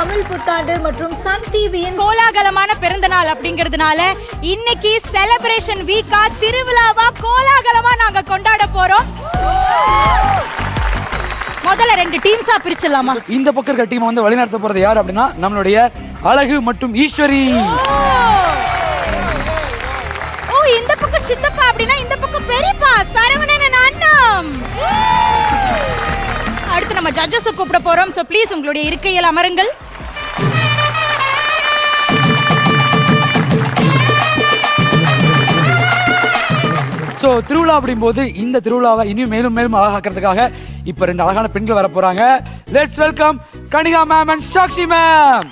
தமிழ் புத்தாண்டு மற்றும் சன் டிவியின் கோலாகலமான பிறந்த நாள் அப்படிங்கிறதுனால இன்னைக்கு செலிப்ரேஷன் வீக்கா திருவிழாவா கோலாகலமா நாங்க கொண்டாட போறோம். முதல்ல 2 டீம்ஸா பிரிச்சிடலாமா? இந்த பக்கம் இருக்க டீம் வந்து வழிநடத்த போறது யார் அப்படின்னா நம்மளுடைய அழகு மற்றும் ஈஸ்வரி. ஓ, இந்த பக்கம் சித்தப்பா அப்படின்னா இந்த பக்கம் பெரியப்பா சரவணன் அண்ணம். அடுத்து நம்ம ஜட்ஜஸ் கூப்பிட போறோம். சோ ப்ளீஸ் உங்களுடைய இருக்கையில் அமருங்கள். ஸோ திருவிழா அப்படிங்கும்போது இந்த திருவிழாவை இன்னும் மேலும் மேலும் அழகாக்கிறதுக்காக இப்போ 2 அழகான பெண்கள் வர போறாங்க. Let's welcome Kanika ma'am and Sakshi ma'am.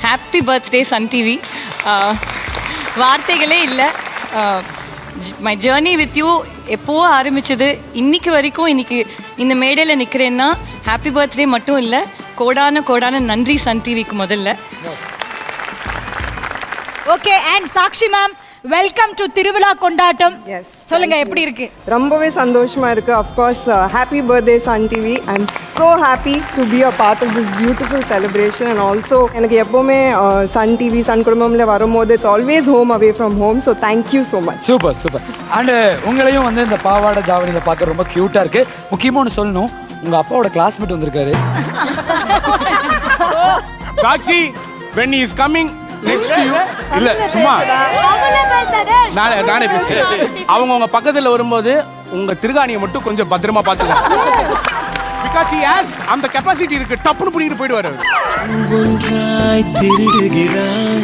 Happy birthday Sun TV. வார்த்தைகளே இல்லை. மை ஜேர்னி வித் யூ எப்போவோ ஆரம்பிச்சது இன்னைக்கு வரைக்கும். இன்னைக்கு இந்த மேடையில் நிற்கிறேன்னா ஹாப்பி பர்த்டே மட்டும் இல்லை, கோடான நன்றி சன் டிவிக்கு முதல்ல. Okay, and Sakshi ma'am, welcome to திருவிழா கொண்டாட்டம். எஸ், சொல்லுங்க, எப்படி இருக்கு? ரொம்பவே சந்தோஷமா இருக்கு. Of course happy birthday Sun TV. I am so happy to be a part of this beautiful celebration. And also எனக்கு எப்பவுமே சன் டிவி சன் குடும்பம்ல வரும்போது it's always home away from home. So thank you so much. Super. And உங்களையும் வந்து இந்த பாவாடை தாவணியில் பார்க்க ரொம்ப கியூட்டா இருக்கு. முக்கியமாக ஒன்று சொல்லணும், உங்க அப்பாவோட கிளாஸ்மேட் வந்திருக்காரு. Sakshi, when he is coming next to you, இல்ல சும்மா நானே பேசுறேன். அவங்க உங்க பக்கத்துல வரும்போது உங்க திருகாணியை மட்டும் கொஞ்சம் பத்திரமா பாத்துக்கோங்க. Because he has அந்த கெபாசிட்டி இருக்கு, டப்புனு புடிங்கிட்டு போயிடுவாரு. ஒன்றாய் திருடுகிறாய்.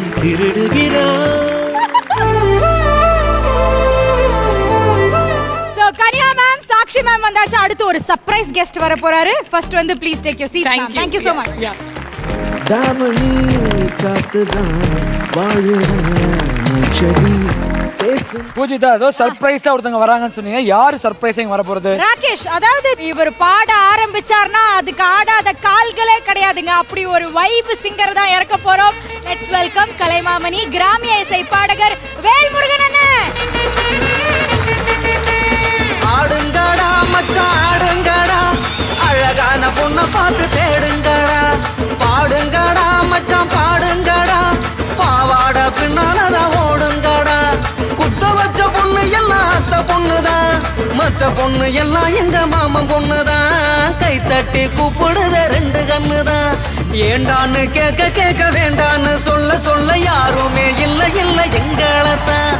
So Kanika ma'am, Sakshi ma'am வந்தாச்சு. அடுத்து ஒரு சர்ப்ரைஸ் கெஸ்ட் வர போறாரு. ஃபர்ஸ்ட் வந்து please take your seat. Thank you so much. தாவணி காத்துதான் வாழும் பூஜிதா, ஏதோ சர்ப்ரைஸா ஒருத்தங்க வராங்கன்னு சொன்னீங்க. யாரு சர்ப்ரைஸா வர போறது? ராகேஷ். அதாவது இவர் பாட ஆரம்பிச்சார்னா அதுக்கு ஆடாத கால்களே கிடையாதுங்க. அப்படி ஒரு வைப் சிங்கர் தான் இறக்க போறோம். லெட்ஸ் வெல்கம் கலைமாமணி கிராமிய இசை பாடகர் வேல்முருகன் அண்ணன். ஆடுங்கடா மச்சான் ஆடுங்கடா, அழகான பொண்ணை பார்த்து தேடுங்கடா. பாடுங்கடா மச்சான் பாடுங்கடா, பாவாட பின்னாலதான் ஓடுங்கடா. குத்த வச்ச பொண்ணு எல்லாம் அத்த பொண்ணுதான், மத்த பொண்ணு எல்லாம் எங்க மாமன் பொண்ணுதான். கை தட்டி கூப்பிடுத 2 கண்ணுதான். ஏண்டான்னு கேட்க வேண்டான்னு சொல்ல யாருமே இல்லை எங்களத்தான்.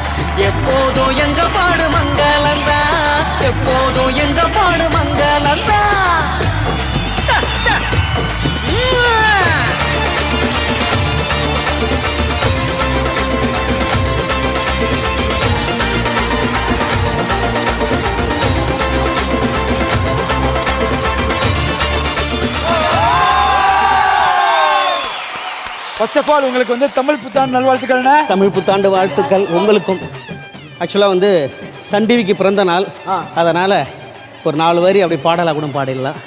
எப்போதும் எங்க பாடு மங்களந்தான், எப்போதும் எங்க பாடு மங்களந்தான். ஃபர்ஸ்ட் ஆஃப் ஆல் உங்களுக்கு வந்து தமிழ் புத்தாண்டு நல்வாழ்த்துக்கள்ண்ணே. தமிழ் புத்தாண்டு வாழ்த்துக்கள் உங்களுக்கும். ஆக்சுவலாக வந்து சன் டிவிக்கு பிறந்த நாள், அதனால் ஒரு 4 வரி அப்படி பாடலாம் கூட பாடிடலாம்.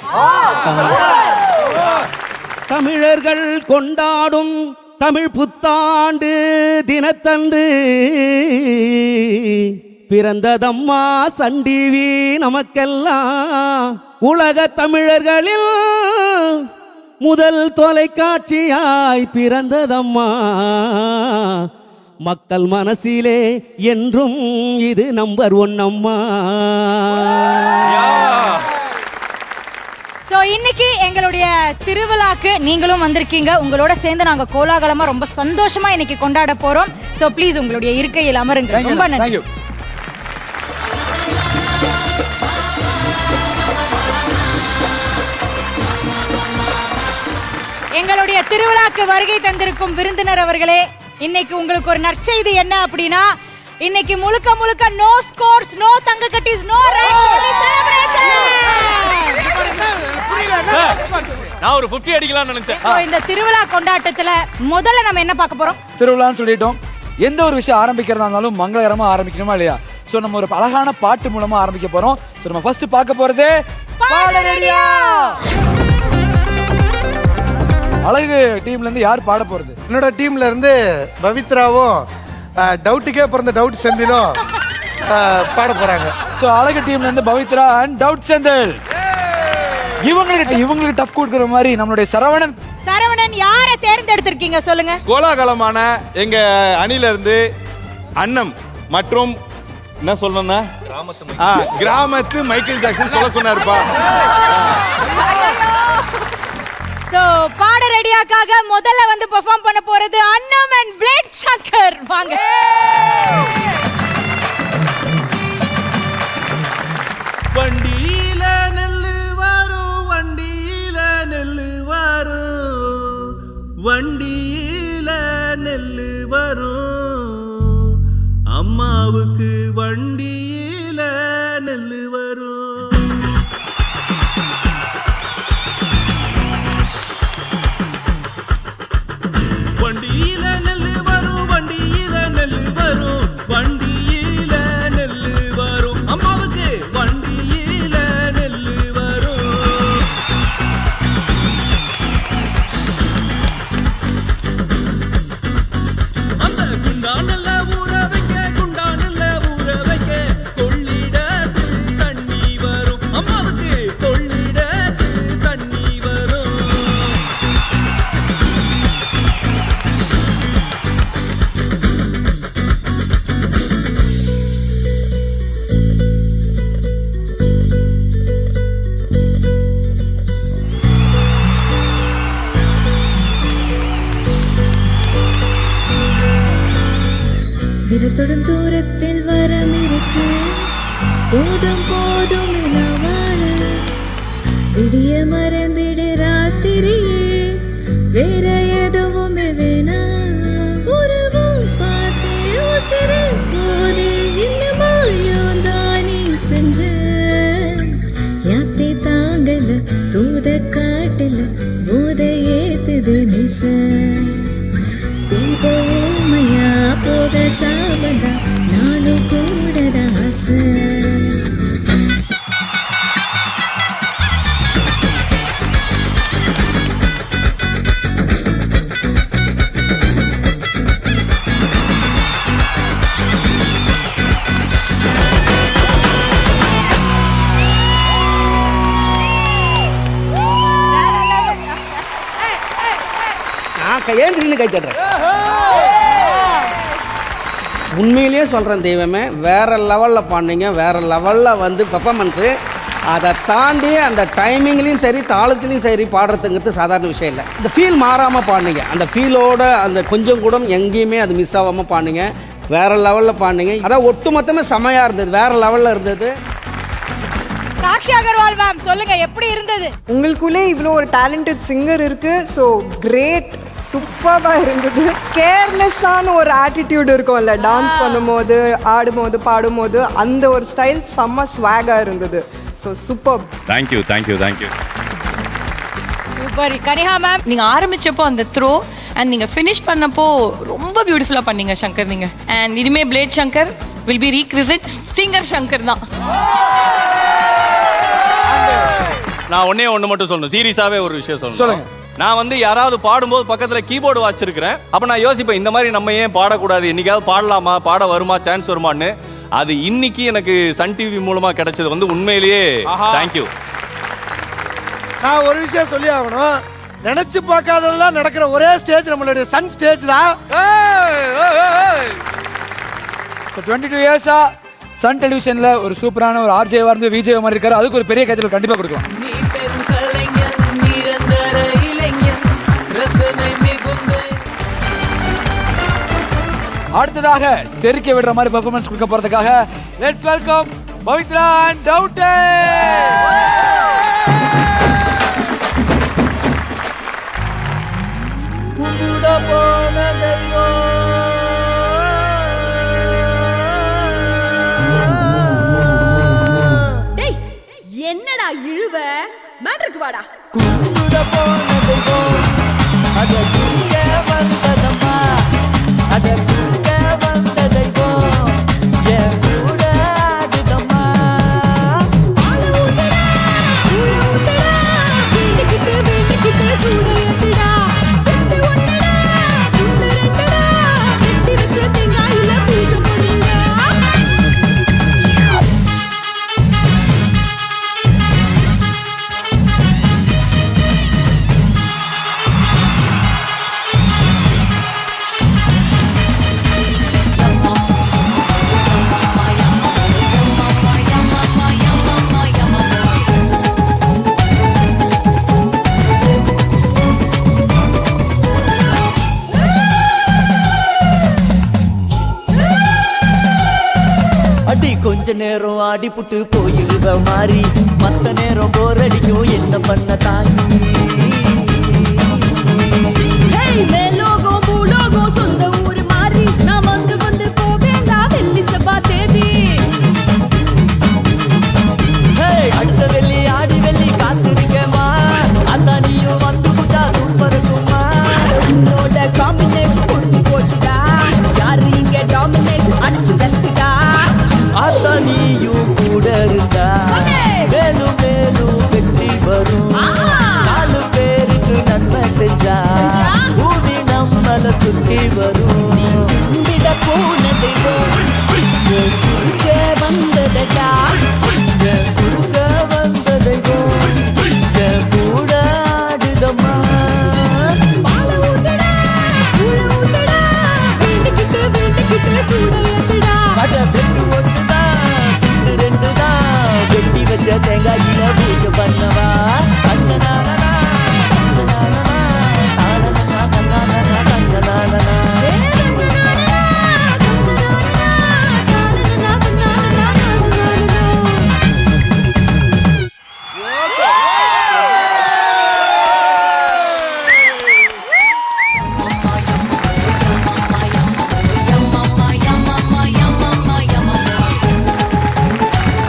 தமிழர்கள் கொண்டாடும் தமிழ் புத்தாண்டு தினத்தன்று பிறந்ததம்மா சன் டிவி நமக்கெல்லாம். உலக தமிழர்களில் முதல் தொலைக்காட்சியாய் பிறந்ததம்மா. மக்கள் மனசிலே என்றும் இது நம்பர் 1 அம்மா. சோ இன்னைக்கு எங்களுடைய திருவிழாக்கு நீங்களும் வந்திருக்கீங்க. உங்களோட சேர்ந்து நாங்க கோலாகலமா ரொம்ப சந்தோஷமா இன்னைக்கு கொண்டாட போறோம். சோ ப்ளீஸ் உங்களுடைய இருக்கையில் அமருங்க. ரொம்ப நன்றி. எங்களுடைய திருவிழாக்கு வருகை தந்திருக்கும் விருந்தினர் அவர்களே, இன்னைக்கு உங்களுக்கு ஒரு நற்செய்தி என்ன அப்படின்னா இன்னைக்கு முழுக்க முழுக்க நோ ஸ்கோர்ஸ், நோ தங்க கட்டிஸ், நோ ரேங்க் செலிப்ரேஷன். நான் ஒரு 50 அடிக்கலாம்னு நினைச்சேன். சோ இந்த திருவிழா கொண்டாட்டத்துல முதல்ல நம்ம என்ன பார்க்க போறோம்? திருவிழான்னு சொல்லிட்டோம். எந்த ஒரு விஷயம் ஆரம்பிக்கிறதா இருந்தாலும் மங்களகரமா ஆரம்பிக்கணுமா இல்லையா? சோ நம்ம ஒரு அழகான பாட்டு மூலமா ஆரம்பிக்க போறோம். சோ நம்ம ஃபர்ஸ்ட் பார்க்க போறது பாட ரெடியா. அழகு டீம்ல இருந்து யார் பாட போறது? என்னோட டீம்ல இருந்து பவித்ராவும் டவுட்டுக்கே பிறந்த டவுட் செந்திலும் பாட போறாங்க. சோ அழகு டீம்ல இருந்து பவித்ரா அண்ட் டவுட் செந்தில். இவங்களுக்கு டஃப் கொடுக்கிற மாதிரி நம்மளுடைய சரவணன் யாரை தேர்ந்தெடுத்திருக்கீங்க சொல்லுங்க? கோலாகலமான எங்க அணில இருந்து அண்ணம் மற்றும் என்ன சொல்லணும்னா கிராமத்து மைக்கேல் ஜாக்சன் சொல்ல சொன்னாருப்பா. சோ பாட ரெடியாக்காக முதல்ல வந்து பெர்ஃபார்ம் பண்ண போறது அண்ணம் அண்ட் பிளேட் சங்கர். வாங்க. வண்டியில நெல்லு வரும், வண்டியில நெல்லு வரும், வண்டியில நெல்லு வரும், அம்மாவுக்கு வண்டியில நெல்லு வரும். வண்டியில நெல்லு வரும், வண்டியில நெல்லு வரும், வண்டியில நெல்லு வரும், அம்மாவுக்கு வண்டியில நெல்லு வரும். அந்த குண்டானல்ல ஊற வைக்க, குண்டானல்ல ஊற வைக்க, கொள்ளிடத்து தண்ணி வரும், அம்மாவுக்கு கொள்ளிடத்து தண்ணி வரும். விரல் தொடும் தூரத்தில் வரம் இருக்கு, போதும் போதும் என வாழ, விடிய மறந்திடு ராத்திரியே, வேற எதுவுமே வேணாம். உருவம் பார்த்தே உசிறு போதே இன்னமாயும் தானே செஞ்ச, யாத்தே தாங்கல தூத காட்டல போத ஏத்துது நிச, தீபோமையா போக சாபந்தா நானும் கூடத ஆசை. ஏன் கை தட்டுறேன்? உண்மையிலேயே சொல்கிறேன் தெய்வமே, வேறு லெவலில் பாடினீங்க, வேறு லெவலில் வந்து பெர்ஃபார்மன்ஸு. அதை தாண்டி அந்த டைமிங்லேயும் சரி தாளத்துலேயும் சரி பாடுறதுங்கிறது சாதாரண விஷயம் இல்லை. இந்த ஃபீல் மாறாமல் பாடினீங்க, அந்த ஃபீலோட அந்த கொஞ்சம் கூட எங்கேயுமே அது மிஸ் ஆகாமல் பாடினீங்க, வேறு லெவலில் பாடினீங்க. அதான் ஒட்டு மொத்தமே செமையாக இருந்தது, வேறு லெவலில் இருந்தது. சாக்ஷி அகர்வால் மேம் சொல்லுங்க, எப்படி இருந்தது? உங்களுக்குள்ளே இவ்வளோ ஒரு டேலண்டட் சிங்கர் இருக்கு. ஸோ கிரேட், சூப்பராக இருந்தது. கேர்லெஸ்ஸான ஒரு ஆட்டிடியூட் இருக்கும்ல டான்ஸ் பண்ணும்போது, ஆடும்போது, பாடும்போது, அந்த ஒரு ஸ்டைல் செம்ம ஸ்வாகாக இருந்தது. So super. Thank you thank you thank you. Super. Kanika ma'am, நீங்க ஆரம்பிச்சப்போ அந்த த்ரோ அண்ட் நீங்க ஃபினிஷ் பண்ணப்போ ரொம்ப பியூட்டிஃபுல்லா பண்ணீங்க சங்கர் நீங்க. அண்ட் இனிமே plate Shankar will be recognised singer Shankar தான். நான் ஒண்ணு மட்டும் சொல்லணும், சீரியஸாவே ஒரு விஷயம் சொல்லணும். சொல்லுங்க. நான் வந்து யாராவது பாடும்போது பக்கத்துல கீபோர்டு வச்சிருக்கிறேன். அப்ப நான் யோசிப்பேன், இந்த மாதிரி நம்ம ஏன் பாடக்கூடாது, என்னைக்காவது பாடலாமா, பாட வருமா, சான்ஸ் வருமான்னு. அது இன்னைக்கு எனக்கு சன் டிவி மூலமா கிடைச்சது வந்து உண்மையிலேயே தேங்க்யூ. நான் ஒரு விஷயம் சொல்லி ஆகணும், நினைச்சு பார்க்காததெல்லாம் நடக்கிற ஒரே ஸ்டேஜ் நம்மளுடைய சன் ஸ்டேஜ் தான். 22 இயர்ஸா சன் டெலிவிஷன்ல ஒரு சூப்பரான ஒரு ஆர்ஜேவா இருந்து விஜய் மாதிரி இருக்காரு. அதுக்கு ஒரு பெரிய கைத்தல் கண்டிப்பா கொடுக்கலாம். அடுத்ததாக தெரிக்க விடுற மாதிரி பெர்ஃபார்மன்ஸ் கொடுக்க போறதுக்காக லெட்ஸ் வெல்கம் பவித்ரா அண்ட் டவுட்டே. கும்பிட போன தெய்வம் பக்கத்துக்கு வாடா. கும்பிட போன தெய்வம் அத குறுக்க வந்ததம்மா, அத குறுக்க வந்த தெய்வம் என் கூட ஆடுதம்மா. பால ஊத்துடா, ஊற ஊத்துடா, வேண்டிக்கிட்டு சூட ஏத்துடா. வெட்டு ஒண்ணுடா, துண்டு ரெண்டுடா, வெட்டி வச்ச தேங்காயில பூஜை பண்ணுடா. அடி கொஞ்ச நேரம் ஆடிப்புட்டு போயிடுவ மாறி, மத்த நேரம் போர் அடிக்கும் என்ன பண்ண தாங்கி. ஹேய் மேலோகம் பூலோகம் சொந்த ஊரு மாறி, நான் வந்து வந்து போவேண்டா வெள்ளி செவ்வா தேதி. அடுத்த வெள்ளி ஆடி வெள்ளி காத்திருக்கேமா, அதான் நீயும் வந்து புட்டா தூப்பறக்குமா. என்னோட காம்பினேஷன் முடிஞ்சு போச்சுடா, யாரு இங்க டாமினேஷன் அடிச்சு வெல்லுடா. அதான் நீயும் கூட இருந்தா மேலும் மேலும் வெற்றி வரும். 4 பேருக்கு நன்மை செஞ்சா பூமி நம்மள சுத்தி வரும். விட போன தெய்வம் குறுக்க வந்ததடா. என் குறுக்க வந்த தெய்வம் என் கூட ஆடுதம்மா. பால ஊத்துடா, ஊற ஊத்துடா, வேண்டிக்கிட்டு சூட ஏத்துடா. அட வெட்டு ஒண்ணுதான் துண்டு ரெண்டுதான், வெட்டி வச்ச தேங்காயில பூஜை பண்ணவா. கண்ணனானனா கண்ணனானனா தானனா கண்ணனானனா கண்ணனானனா.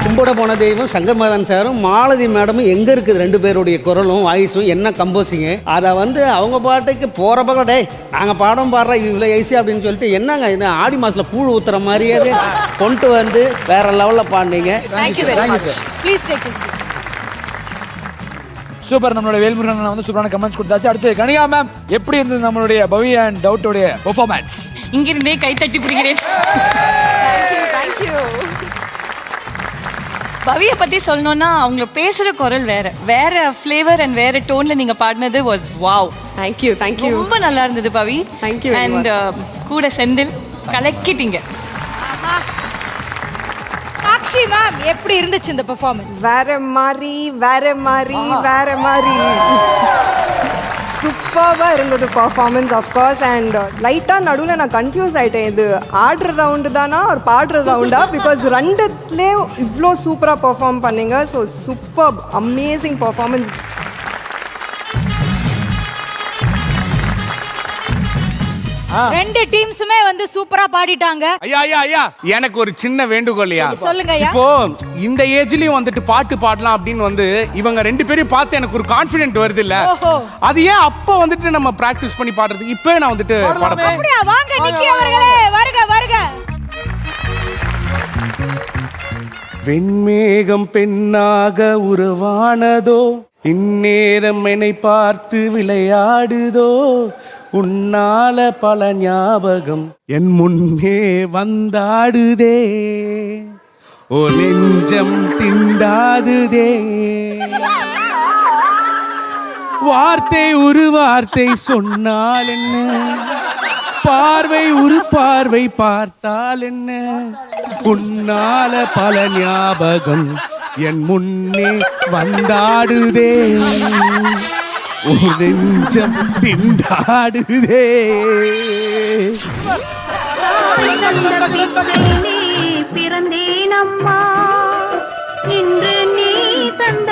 கும்பிட போன தெய்வம் சங்கர் மதன் சாரும் மாலதி மேடமும் எங்கே இருக்குது 2 பேருடைய குரலும் வாய்ஸும் என்ன கம்போசிங்கு. அதை வந்து அவங்க பாட்டுக்கு போகிற பக்கம் டே நாங்கள் பாடம் பாடுற இவ்வளோ ஈஸி அப்படின்னு சொல்லிட்டு என்னங்க இது ஆடி மாதத்தில் கூழ் ஊற்றுற மாதிரியே கொண்டு வந்து வேற லெவலில் பாடினீங்க. Thank you very much. Please take you. Super. நம்மளோட வேல்முருகன் வந்து சூப்பரான கமெண்ட்ஸ் கொடுத்தாச்சு. அடுத்து கனிகா மேம், எப்படி இருந்தது நம்மளுடைய பவி அண்ட் டவுட்டோடைய பெர்ஃபார்மன்ஸ்? இங்கிருந்தே கைத்தட்டி பிடிக்கிறேன். தேங்க்யூ. பவியை பத்தி சொல்லணும்னா அவங்க பேசுற குரல் வேற ஃப்ளேவர் அண்ட் வேற டோன்ல நீங்க பாடினது வாஸ் வாவ். தேங்க்யூ. ரொம்ப நல்லா இருந்தது பவி. Thank you very அண்ட் கூட செந்தில் கலக்கிட்டீங்க. சாக்ஷி மேம், எப்படி இருந்துச்சு இந்த பெர்ஃபார்மன்ஸ்? வேற மாதிரி சூப்பராக இருந்தது பர்ஃபார்மன்ஸ் அஃப்கோர்ஸ். அண்ட் லைட்டாக நடுவில் நான் கன்ஃபியூஸ் ஆகிட்டேன், இது ஆடுற ரவுண்டு தானா ஒரு பாடுற ரவுண்டா, பிகாஸ் 2த்துலேயே இவ்வளோ சூப்பராக பர்ஃபார்ம் பண்ணீங்க. So super amazing performance. ரெண்டு டீம்ஸுமே வந்து சூப்பரா பாடிட்டாங்க. ஐயா ஐயா ஐயா, எனக்கு ஒரு சின்ன வேண்டுகோள்யா. சொல்லுங்க ஐயா. இப்போ இந்த ஏஜ்லயும் வந்துட்டு பாட்டு பாடலாம் அப்படின்னு வந்து இவங்க 2 பேரையும் பார்த்து எனக்கு ஒரு கான்ஃபிடென்ட் வருது இல்ல. அது ஏன் அப்ப வந்துட்டு நம்ம பிராக்டிஸ் பண்ணி பாடுறதுக்கு இப்போ நான் வந்துட்டு பாடலாம். அப்படியே வாங்க நிக்கி அவர்களே, வருக வருக. வெண்மேகம் பெண்ணாக உருவானதோ, இந்நேரம் என்னை பார்த்து விளையாடுதோ, உன்னால பல ஞாபகம் என் முன்னே வந்தாடுதே, ஓ நெஞ்சம் திண்டாடுதே. வார்த்தை ஒரு வார்த்தை சொன்னால் என்ன, பார்வை ஒரு பார்வை பார்த்தால் என்ன, உன்னால பல ஞாபகம் என் முன்னே வந்தாடுதே, ஒரு நெஞ்சம் திண்டாடுதே. பிறந்தேன் அம்மா, இன்று நீ தந்த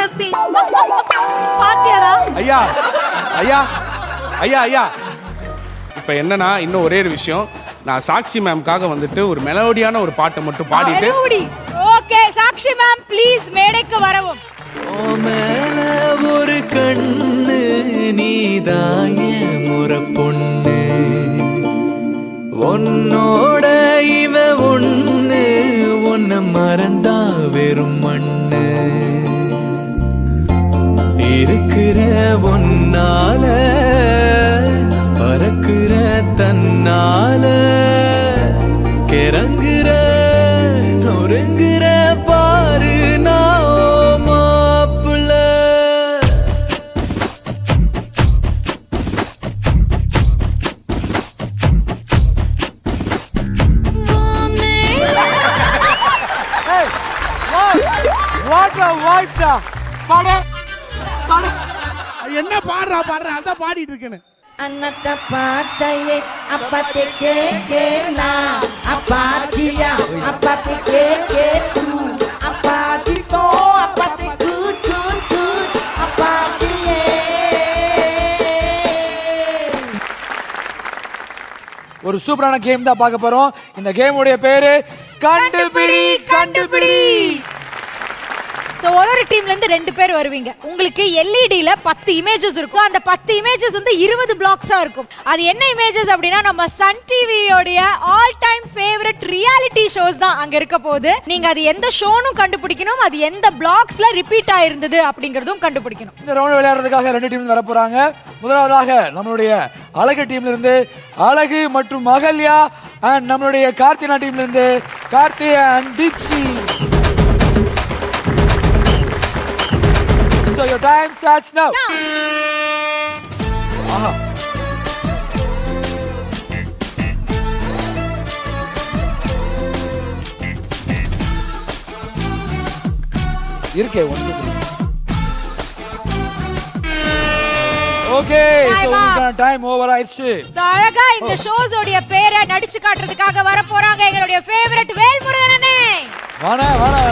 பாத்தியாடா? ஐயா ஐயா ஐயா ஐயா, இப்ப என்னன்னா இன்னும் ஒரே ஒரு விஷயம், நான் சாக்ஷி மேம்காக வந்துட்டு ஒரு மெலோடியான ஒரு பாட்டை மட்டும் பாடிட்டு. ஓகே சாக்ஷி மேம் ப்ளீஸ் மேடைக்கு வரவும். மேல ஒரு கண்ணு நீதாய முறை பொண்ணு உன்னோட இவ ஒண்ணு உன்னை மறந்தா வெறும் மண்ணு இருக்கிற ஒன்னால பறக்கிற தன்னால கிறங்குற நொறுங்குற பாரு நான் மாப்பிள்ள வாட் a voice டா. பாடு பாடு. என்ன பாடுறா அதான் பாடிட்டு இருக்கேன்னு. அன்னத்தை பார்த்தையே அப்பத்தை கேட்கேனா அப்பாத்தியா அப்பத்தை கேட்கேத்து அப்பாத்தி போ அப்பத்தை கூச்சு அப்பாத்தியே. ஒரு சூப்பரான கேம் தான் பார்க்க போறோம். இந்த கேமுடைய பேரு கண்டுபிடி கண்டுபிடி. சோ ஒரு டீம்ல இருந்து 2 பேர் வருவீங்க. உங்களுக்கு எல்இடில 10 இமேஜஸ் இருக்கும். அந்த 10 இமேஜஸ் வந்து 20 பிளாக்ஸா இருக்கும். அது என்ன இமேஜஸ் அப்படின்னா நம்ம சன் டிவியோட all time favourite reality shows தான் அங்க இருக்க போகுது. நீங்க அது எந்த ஷோனும் கண்டுபிடிக்கணும், அது எந்த பிளாக்ஸ்ல ரிப்பீட் ஆயிருந்தது அப்படிங்கறதும் கண்டுபிடிக்கணும். இந்த ரவுண்ட் விளையாடுறதுக்காக 2 டீம் வர போறாங்க. முதலாவதாக நம்மளுடைய அழகு டீம்ல இருந்து அழகு மற்றும் அகல்யா அண்ட் நம்மளுடைய கார்த்தினா டீம்ல இருந்து Karthi and Deepsi. So your time starts now. Aha. இருக்கே ஒன்று. ஓகே, so உங்களுக்கான டைம் ஓவர் ஆயிடுச்சு. சோ அழகா இந்த ஷோஸ் உடைய பேரை நடிச்சு காட்டுறதுக்காக வர போறாங்க எங்களுடைய ஃபேவரட் வேல்முருகன் அண்ணே. வாணா வாணா.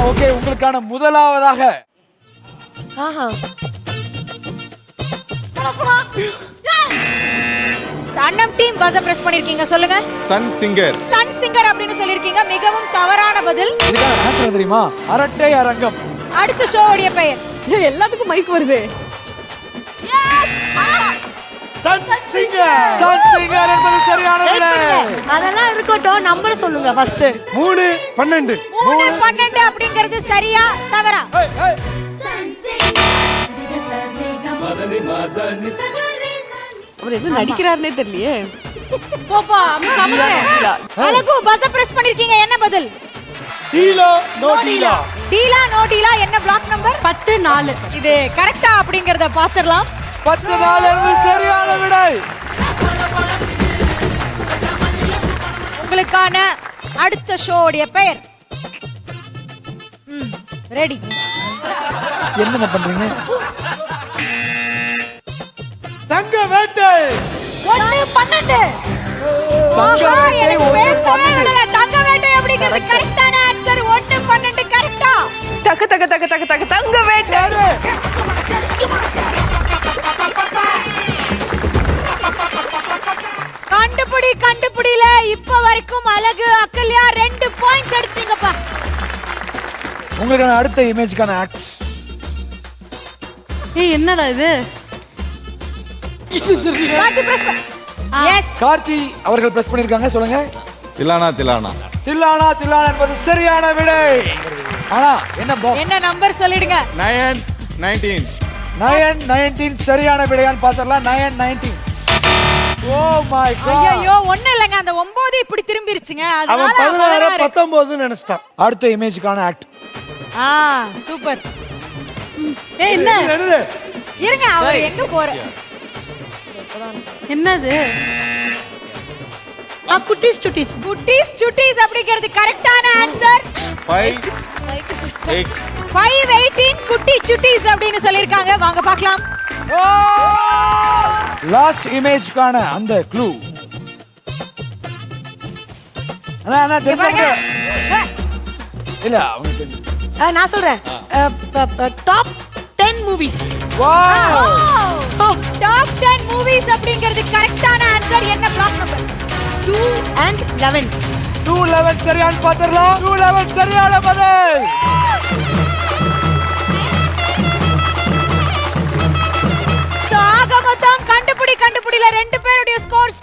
ஓகே, உங்களுக்கான முதலாவதாக அண்ணம் டீம் பஸ பிரஸ் பண்ணிருக்கீங்க. சொல்லுங்க. Sun singer. சன் சிங்கர் அப்படின்னு சொல்லிருக்கீங்க. மிகவும் தவறான பதில். இதுக்கான ஆன்சர் தெரியுமா? அரட்டை அரங்கம். அடுத்த ஷோ உடைய பெயர். எல்லாத்துக்கும் மைக் வருது. Sun singer. சன் சிங்கர் என்பது சரியான விடை. அதெல்லாம் இருக்கட்டும், நம்பர் சொல்லுங்க ஃபர்ஸ்ட். 3 12 3 12 அப்படிங்கிறது சரியா தவறா? அவர் எது நடிக்கிறாருன்னே தெரியலையே. போப்பா அழகு பஸ பிரஸ் பண்ணிருக்கீங்க. என்ன பதில்? டீலா நோ டீலா. டீலா நோ டீலா. என்ன பிளாக் நம்பர்? 10 4. இது கரெக்ட்டா அப்படிங்கறத பாத்துறலாம். 10 4 என்பது சரியான விடை. உங்களுக்கான அடுத்த ஷோ உடைய பெயர். ரெடி. என்ன பண்றீங்க? தங்க வேட்டை. 1 12. தங்க வேட்டை எனக்கு 1 பேசவே 12. விடல. தங்க வேட்டை அப்படிங்கிறது கரெக்டான ஆன்சர். 1 12 கரெக்ட்டா? தக்க தக்க தக்க தக்க தக்க தங்க வேட்டை. கண்டுபிடி கண்டுபிடில இப்ப வரைக்கும் அழகு அக்கல்யா 2 பாயிண்ட்ஸ் எடுத்தீங்கப்பா. உங்களுக்கான அடுத்த இமேஜ்க்கான ஆக்ட். ஏய் என்னடா இது? கார்த்தி பிரஸ். எஸ். கார்த்தி அவர்கள் பிரஸ் பண்ணிருக்காங்க. சொல்லுங்க. திலானா திலானா. தில்லானா தில்லானா என்பது சரியான விடை. ஆனா என்ன பாக்ஸ்? என்ன நம்பர் சொல்லிடுங்க. 9 19. 9 19 சரியான விடையான்னு பாத்தறலாம். 9 19. Oh my God. ஐயோ ஒண்ணு இல்லங்க, அந்த 9 இப்படி திரும்பிருச்சுங்க. அவன் அதனால 16 19 நினைச்சிட்டான். அடுத்த இமேஜ்க்கான ஆக்ட். சூப்பர். ஏய் என்ன? என்னது? இருங்க, அவர் எங்க போற? என்னது? குட்டீஸ் சுட்டீஸ். குட்டீஸ் சுட்டீஸ் அப்படிங்கிறது கரெக்டான ஆன்சர். 5 8. 5 18 குட்டி சுட்டீஸ் அப்படின்னு சொல்லிருக்காங்க. வாங்க பார்க்கலாம். லாஸ்ட் இமேஜ்க்கான அந்த க்ளூ. அண்ணா தெரிஞ்சவங்க இல்ல அவங்க நான் சொல்றேன். Top 10 movies. Wow. Top 10 movies அப்படிங்கிறது கரெக்டான ஆன்சர். என்ன பிளாக் நம்பர்? 2 and 11. 211 சரியான பாத்தறலாம். 211 சரியான பதில். முடியல. ரெண்டு பேருடைய ஸ்கோர்